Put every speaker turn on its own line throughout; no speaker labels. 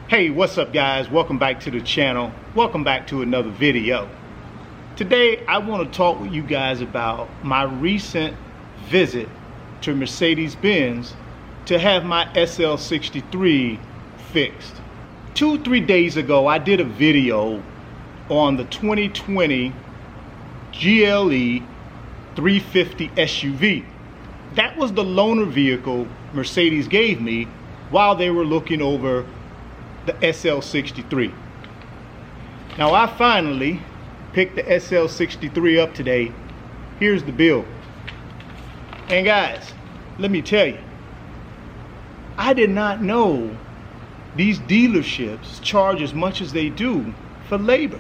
Hey, what's up guys? Welcome back to the channel. Welcome back to another video. Today I want to talk with you guys about my recent visit to Mercedes-Benz to have my SL63 fixed. 2-3 days ago I did a video on the 2020 GLE 350 SUV. That was the loaner vehicle Mercedes gave me while they were looking over the SL63. Now I finally picked the SL63 up today. Here's the bill. And guys, let me tell you, I did not know these dealerships charge as much as they do for labor.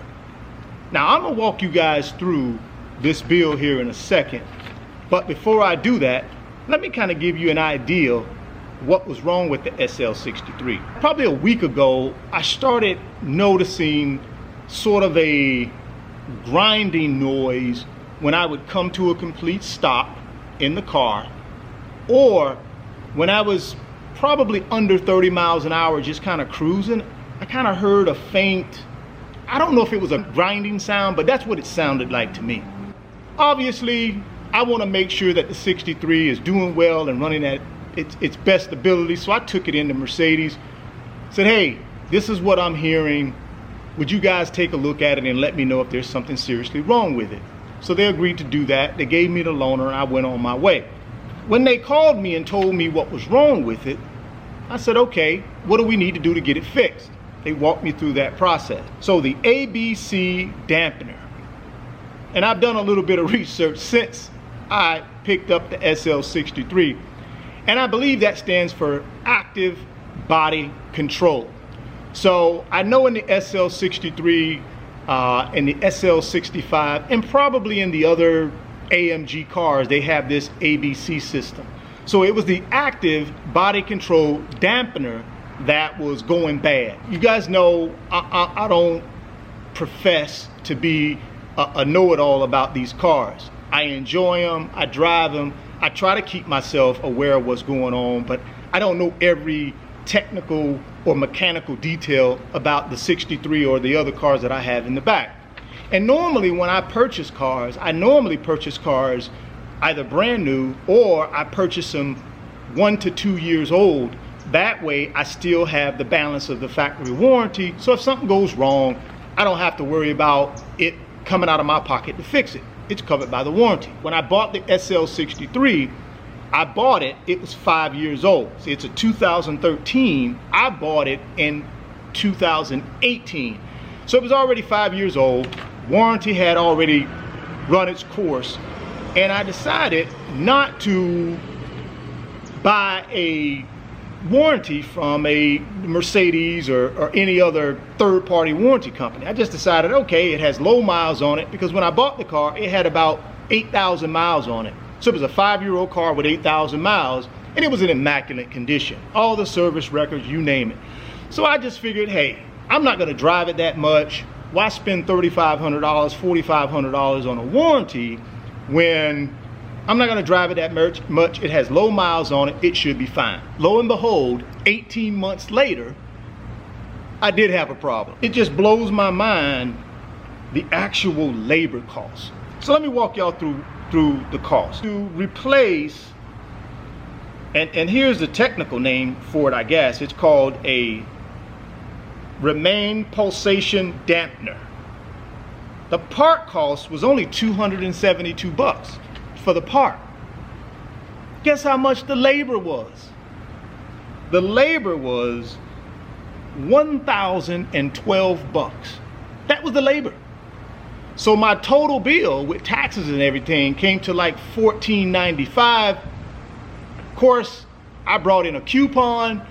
Now I'm gonna walk you guys through this bill here in a second, but before I do that, let me kind of give you an idea what was wrong with the SL63. Probably a week ago, I started noticing sort of a grinding noise when I would come to a complete stop in the car, or when I was probably under 30 miles an hour just kind of cruising. I kind of heard a faint, I don't know if it was a grinding sound, but that's what it sounded like to me. Obviously, I want to make sure that the 63 is doing well and running at its best ability, so I took it into Mercedes, said, hey, this is what I'm hearing. Would you guys take a look at it and let me know if there's something seriously wrong with it? So they agreed to do that. They gave me the loaner and I went on my way. When they called me and told me what was wrong with it, I said, okay, what do we need to do to get it fixed? They walked me through that process. So the ABC dampener, and I've done a little bit of research since I picked up the SL63, and I believe that stands for active body control. So I know in the SL63 and the SL65 and probably in the other AMG cars, they have this ABC system. So it was the active body control dampener that was going bad. You guys know I don't profess to be a know-it-all about these cars. I enjoy them, I drive them, I try to keep myself aware of what's going on, but I don't know every technical or mechanical detail about the 63 or the other cars that I have in the back. And normally when I purchase cars, I normally purchase cars either brand new or I purchase them 1 to 2 years old. That way I still have the balance of the factory warranty, so if something goes wrong, I don't have to worry about it coming out of my pocket to fix it. It's covered by the warranty. When I bought the SL63, I bought it, it was 5 years old. See, it's a 2013. I bought it in 2018. So it was already 5 years old. Warranty had already run its course. And I decided not to buy a warranty from a Mercedes or any other third-party warranty company. I just decided, okay, it has low miles on it, because when I bought the car, it had about 8,000 miles on it. So it was a 5-year-old car with 8,000 miles, and it was in immaculate condition. All the service records, you name it. So I just figured, hey, I'm not gonna drive it that much. Why spend $3,500, $4,500 on a warranty when I'm not gonna drive it that much? It has low miles on it, it should be fine. Lo and behold, 18 months later, I did have a problem. It just blows my mind, the actual labor costs. So let me walk y'all through the cost. To replace, and here's the technical name for it, I guess, it's called a remain pulsation dampener. The part cost was only $272 for the part. Guess how much the labor was? The labor was $1,012. That was the labor. So my total bill with taxes and everything came to like $14.95. Of course, I brought in a coupon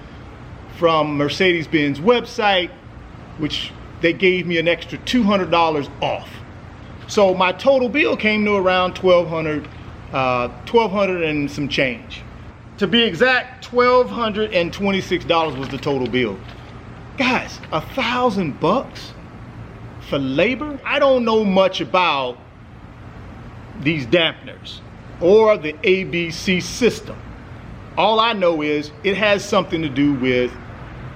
from Mercedes-Benz website, which they gave me an extra $200 off. So my total bill came to around $1,200 and some change. To be exact, $1,226 was the total bill. Guys, $1,000 for labor? I don't know much about these dampeners or the ABC system. All I know is it has something to do with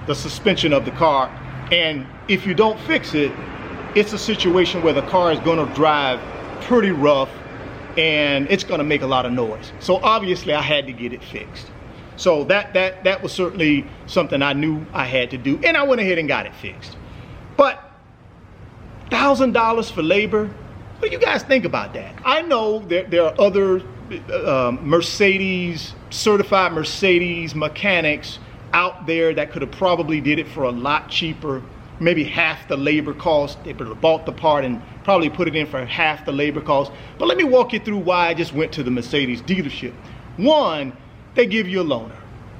the suspension of the car. And if you don't fix it, it's a situation where the car is going to drive pretty rough and it's going to make a lot of noise. So obviously I had to get it fixed. So that was certainly something I knew I had to do, and I went ahead and got it fixed. But $1,000 for labor, what do you guys think about that? I know there are other certified Mercedes mechanics out there that could have probably did it for a lot cheaper, maybe half the labor cost. They would have bought the part and probably put it in for half the labor cost. But let me walk you through why I just went to the Mercedes dealership. One, they give you a loaner.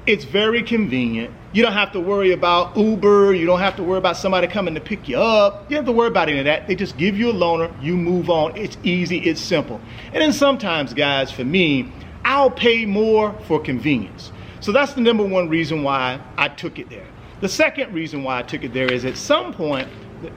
It's very convenient. You don't have to worry about Uber. You don't have to worry about somebody coming to pick you up. You don't have to worry about any of that. They just give you a loaner. You move on. It's easy. It's simple. And then sometimes, guys, for me, I'll pay more for convenience. So that's the number one reason why I took it there. The second reason why I took it there is at some point,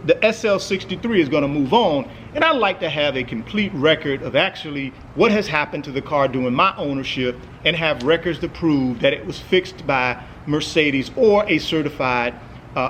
the SL63 is going to move on, and I'd like to have a complete record of actually what has happened to the car during my ownership and have records to prove that it was fixed by Mercedes or a certified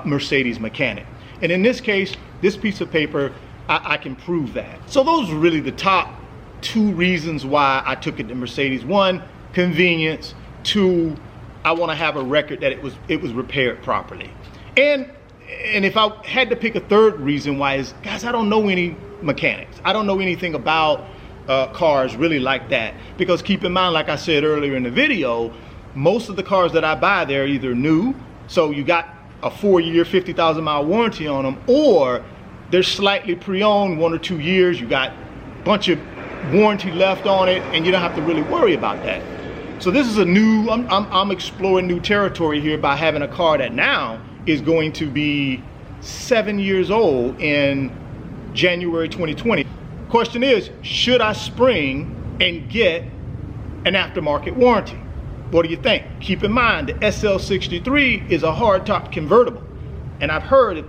Mercedes mechanic. And in this case, this piece of paper, I can prove that. So those are really the top two reasons why I took it to Mercedes. One, convenience. Two, I want to have a record that it was repaired properly. And if I had to pick a third reason why is, guys, I don't know any mechanics. I don't know anything about cars really like that. Because keep in mind, like I said earlier in the video, most of the cars that I buy, they're either new, so you got a 4-year, 50,000 mile warranty on them, or they're slightly pre-owned, 1 or 2 years, you got a bunch of warranty left on it, and you don't have to really worry about that. So this is a new, I'm exploring new territory here by having a car that now is going to be 7 years old in January 2020. Question is, should I spring and get an aftermarket warranty? What do you think? Keep in mind, the SL63 is a hardtop convertible. And I've heard that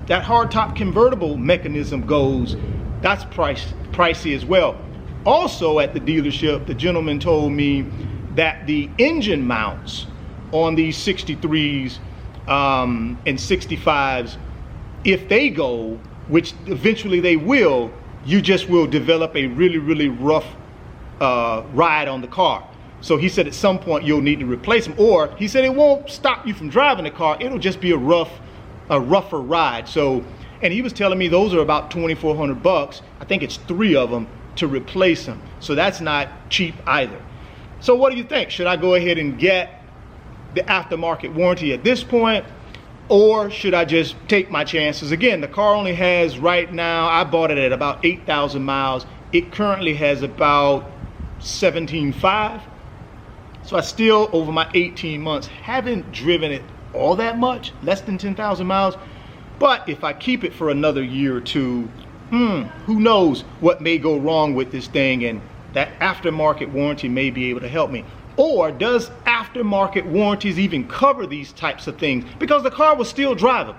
that hardtop convertible mechanism goes, that's pricey as well. Also at the dealership, the gentleman told me that the engine mounts on these 63s and 65s, if they go, which eventually they will, you just will develop a really, really rough ride on the car. So he said at some point you'll need to replace them, or he said it won't stop you from driving the car, it'll just be a rougher ride. So, and he was telling me those are about $2,400. I think it's 3 of them to replace them. So that's not cheap either. So what do you think? Should I go ahead and get the aftermarket warranty at this point, or should I just take my chances? Again, the car only has right now, I bought it at about 8,000 miles. It currently has about 17.5. So I still, over my 18 months, haven't driven it all that much, less than 10,000 miles. But if I keep it for another year or two, who knows what may go wrong with this thing, and that aftermarket warranty may be able to help me. Or does aftermarket warranties even cover these types of things? Because the car was still drivable.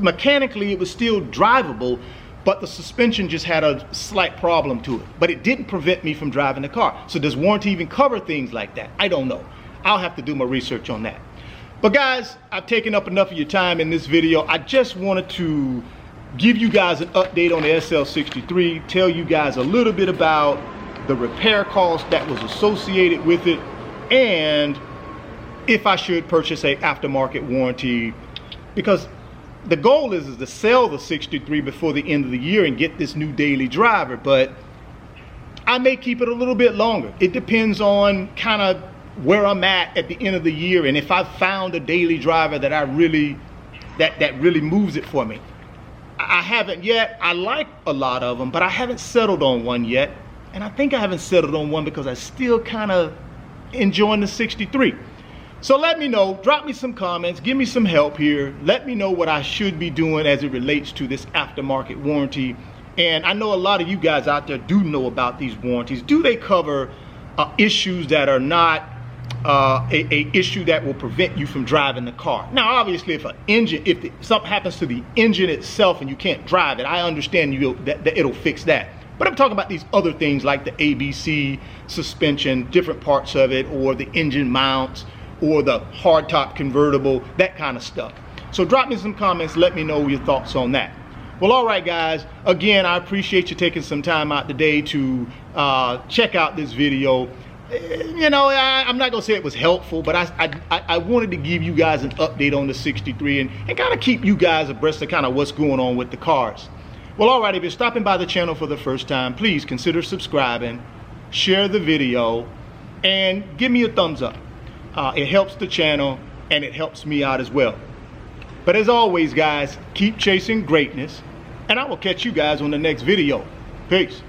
Mechanically, it was still drivable, but the suspension just had a slight problem to it. But it didn't prevent me from driving the car. So does warranty even cover things like that? I don't know. I'll have to do my research on that. But guys, I've taken up enough of your time in this video. I just wanted to give you guys an update on the SL63, tell you guys a little bit about the repair cost that was associated with it, and if I should purchase a aftermarket warranty, because the goal is to sell the 63 before the end of the year and get this new daily driver, but I may keep it a little bit longer. It depends on kind of where I'm at the end of the year, and if I've found a daily driver that I really that really moves it for me. I haven't yet. I like a lot of them, but I haven't settled on one yet. And I think I haven't settled on one because I still kind of enjoying the 63. So let me know, drop me some comments, give me some help here. Let me know what I should be doing as it relates to this aftermarket warranty. And I know a lot of you guys out there do know about these warranties. Do they cover issues that are not a issue that will prevent you from driving the car? Now, obviously, if something happens to the engine itself and you can't drive it, I understand that it'll fix that. But I'm talking about these other things like the ABC suspension, different parts of it, or the engine mounts, or the hardtop convertible, that kind of stuff. So drop me some comments, let me know your thoughts on that. Well, all right, guys, again, I appreciate you taking some time out today to check out this video. You know, I'm not gonna say it was helpful, but I wanted to give you guys an update on the 63 and kind of keep you guys abreast of kind of what's going on with the cars. Well, all right, if you're stopping by the channel for the first time, please consider subscribing, share the video, and give me a thumbs up. It helps the channel and it helps me out as well. But as always, guys, keep chasing greatness, and I will catch you guys on the next video. Peace.